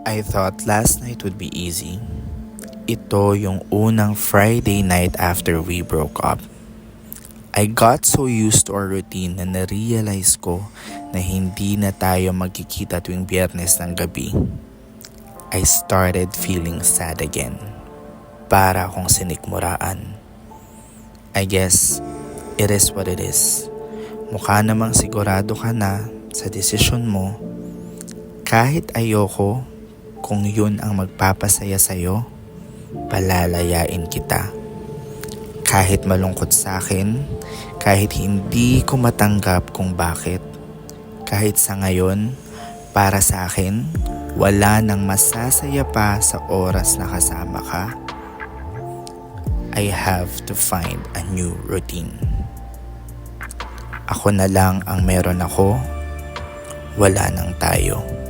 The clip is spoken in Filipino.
I thought last night would be easy. Ito yung unang Friday night after we broke up. I got so used to our routine na na-realize ko na hindi na tayo magkikita tuwing Biyernes ng gabi. I started feeling sad again. Para akong sinikmuraan. I guess it is what it is. Mukha namang sigurado ka na sa desisyon mo. Kahit ayoko, kung yun ang magpapasaya sa'yo, palalayain kita. Kahit malungkot sa akin, kahit hindi ko matanggap kung bakit, kahit sa ngayon, para sa akin, wala nang masasaya pa sa oras na kasama ka. I have to find a new routine. Ako na lang ang meron ako, wala nang tayo.